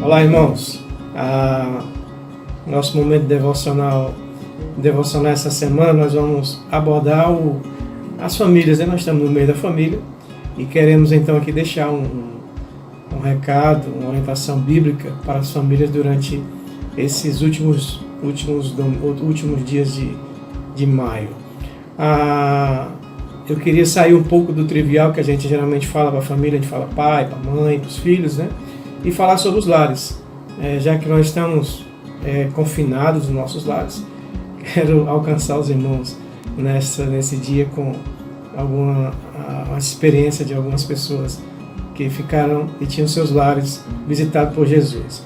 Olá, irmãos. Nosso momento devocional essa semana, nós vamos abordar as famílias, né? Nós estamos no meio da família e queremos então aqui deixar um recado, uma orientação bíblica para as famílias durante esses últimos dias de maio. Eu queria sair um pouco do trivial que a gente geralmente fala para a família, a gente fala pai, para a mãe, para os filhos, né? E falar sobre os lares, já que nós estamos confinados nos nossos lares. Quero alcançar os irmãos nesse dia com uma experiência de algumas pessoas que ficaram e tinham seus lares visitados por Jesus.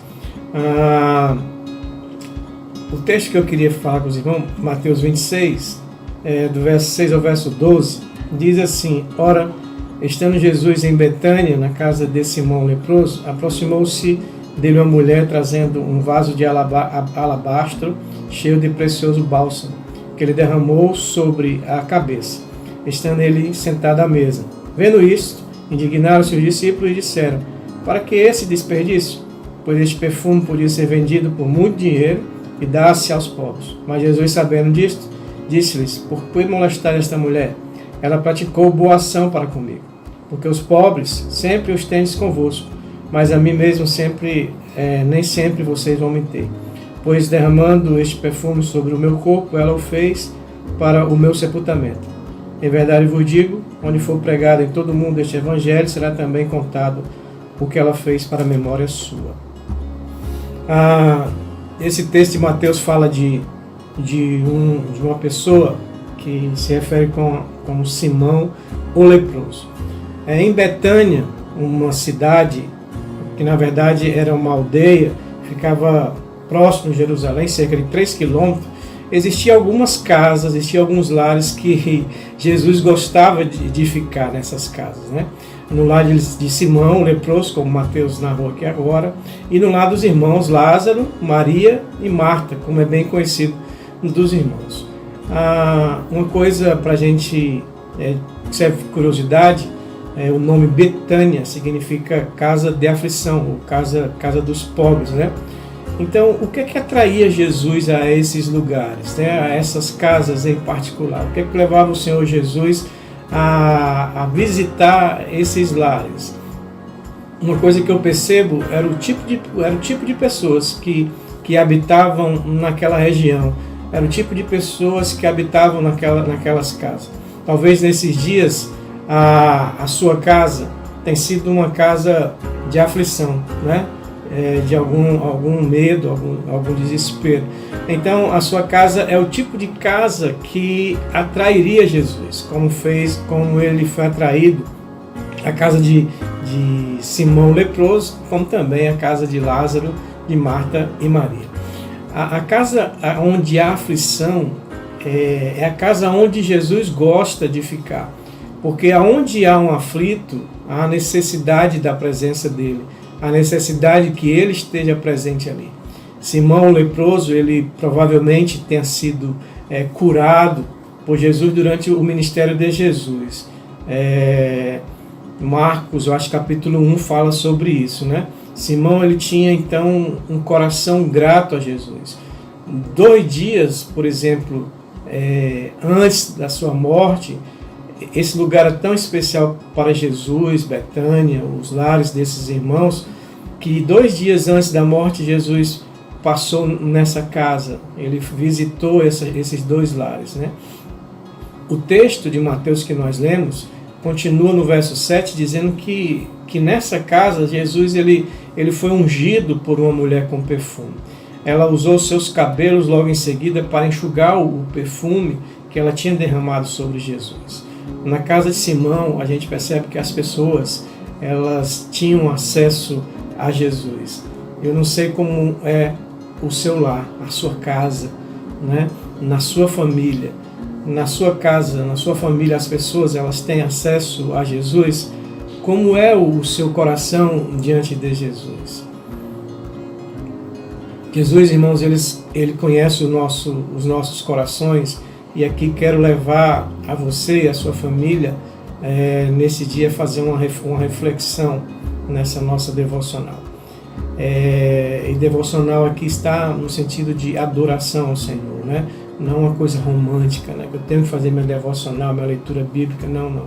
O texto que eu queria falar com os irmãos, Mateus 26, do verso 6 ao verso 12, diz assim: Ora, estando Jesus em Betânia, na casa de Simão leproso, aproximou-se dele uma mulher trazendo um vaso de alabastro cheio de precioso bálsamo, que ele derramou sobre a cabeça, estando ele sentado à mesa. Vendo isto, indignaram-se os discípulos e disseram: Para que esse desperdício? Pois este perfume podia ser vendido por muito dinheiro e dar-se aos pobres. Mas Jesus, sabendo disto, disse-lhes: Por que molestar esta mulher? Ela praticou boa ação para comigo. Porque os pobres sempre os tendes convosco, mas a mim mesmo nem sempre vocês vão me ter. Pois derramando este perfume sobre o meu corpo, ela o fez para o meu sepultamento. Em verdade vos digo, onde for pregado em todo o mundo este evangelho, será também contado o que ela fez para a memória sua. Esse texto de Mateus fala de uma pessoa que se refere como Simão, o leproso. Em Betânia, uma cidade que na verdade era uma aldeia, ficava próximo de Jerusalém, cerca de 3 quilômetros, existiam algumas casas, existiam alguns lares que Jesus gostava de ficar nessas casas, né? No lar de Simão, o leproso, como Mateus narrou aqui agora, e no lar dos irmãos Lázaro, Maria e Marta, como é bem conhecido dos irmãos. Uma coisa para a gente, serve de curiosidade, o nome Betânia significa casa de aflição, ou casa dos pobres, né? Então, o que atraía Jesus a esses lugares, né? A essas casas em particular? O que levava o Senhor Jesus a visitar esses lares? Uma coisa que eu percebo era o tipo de pessoas que habitavam naquela região, era o tipo de pessoas que habitavam naquelas casas. Talvez nesses dias a sua casa tenha sido uma casa de aflição, né? De algum medo, algum desespero. Então a sua casa é o tipo de casa que atrairia Jesus, como ele foi atraído a casa de Simão leproso, como também a casa de Lázaro, de Marta e Maria. A casa onde há aflição é a casa onde Jesus gosta de ficar, porque aonde há um aflito, há a necessidade da presença dele, a necessidade que ele esteja presente ali. Simão o leproso, ele provavelmente tenha sido curado por Jesus durante o ministério de Jesus. Marcos, eu acho que capítulo 1 fala sobre isso, né? Simão, ele tinha então um coração grato a Jesus. 2 dias, por exemplo, antes da sua morte, esse lugar é tão especial para Jesus, Betânia, os lares desses irmãos, que 2 dias antes da morte, Jesus passou nessa casa, ele visitou esses 2 lares, né? O texto de Mateus que nós lemos continua no verso 7, dizendo que nessa casa, Jesus ele foi ungido por uma mulher com perfume. Ela usou seus cabelos logo em seguida para enxugar o perfume que ela tinha derramado sobre Jesus. Na casa de Simão, a gente percebe que as pessoas, elas tinham acesso a Jesus. Eu não sei como é o seu lar, a sua casa, né? Na sua família. Na sua casa, na sua família, as pessoas, elas têm acesso a Jesus. Como é o seu coração diante de Jesus? Jesus, irmãos, ele conhece os nossos corações, e aqui quero levar a você e a sua família nesse dia fazer uma reflexão nessa nossa devocional. E devocional aqui está no sentido de adoração ao Senhor, né? Não uma coisa romântica, né? Eu tenho que fazer minha devocional, minha leitura bíblica, não.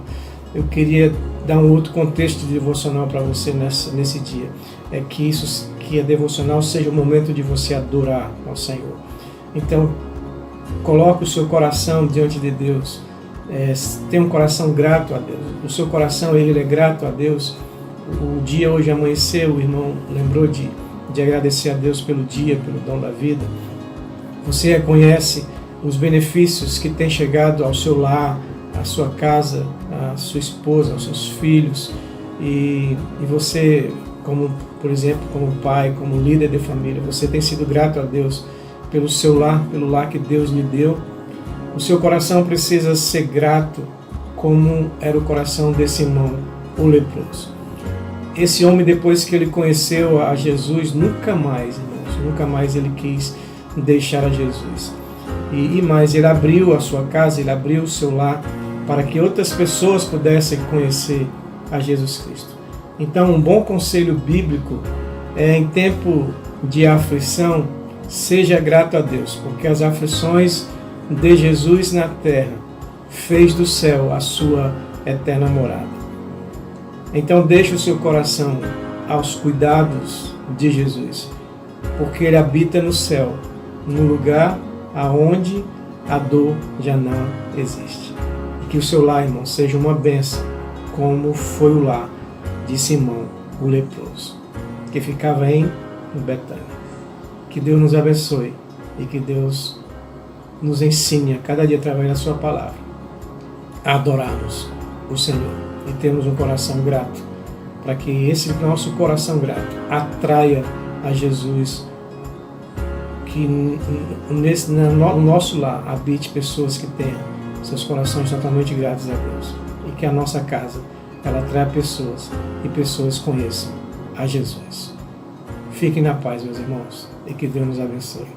Eu queria dar um outro contexto de devocional para você nesse dia. É que a devocional seja o momento de você adorar ao Senhor. Então, coloque o seu coração diante de Deus. Tenha um coração grato a Deus. O seu coração, ele é grato a Deus. O dia hoje amanheceu, o irmão lembrou de agradecer a Deus pelo dia, pelo dom da vida. Você reconhece os benefícios que tem chegado ao seu lar, à sua casa, à sua esposa, aos seus filhos. E você, por exemplo, como pai, como líder de família, você tem sido grato a Deus pelo seu lar, pelo lar que Deus lhe deu. O seu coração precisa ser grato como era o coração desse irmão, o leproso. Esse homem, depois que ele conheceu a Jesus, nunca mais ele quis deixar a Jesus. E mais, ele abriu a sua casa, ele abriu o seu lar para que outras pessoas pudessem conhecer a Jesus Cristo. Então, um bom conselho bíblico é, em tempo de aflição, seja grato a Deus, porque as aflições de Jesus na terra fez do céu a sua eterna morada. Então deixe o seu coração aos cuidados de Jesus, porque Ele habita no céu, no lugar aonde a dor já não existe. E que o seu lar, irmão, seja uma bênção, como foi o lar de Simão, o leproso, que ficava em Betânia. Que Deus nos abençoe e que Deus nos ensine a cada dia através da sua palavra a adorarmos o Senhor e termos um coração grato, para que esse nosso coração grato atraia a Jesus, que no nosso lar habite pessoas que tenham seus corações totalmente gratos a Deus, e que a nossa casa ela atraia pessoas e pessoas conheçam a Jesus. Fiquem na paz, meus irmãos, e que Deus nos abençoe.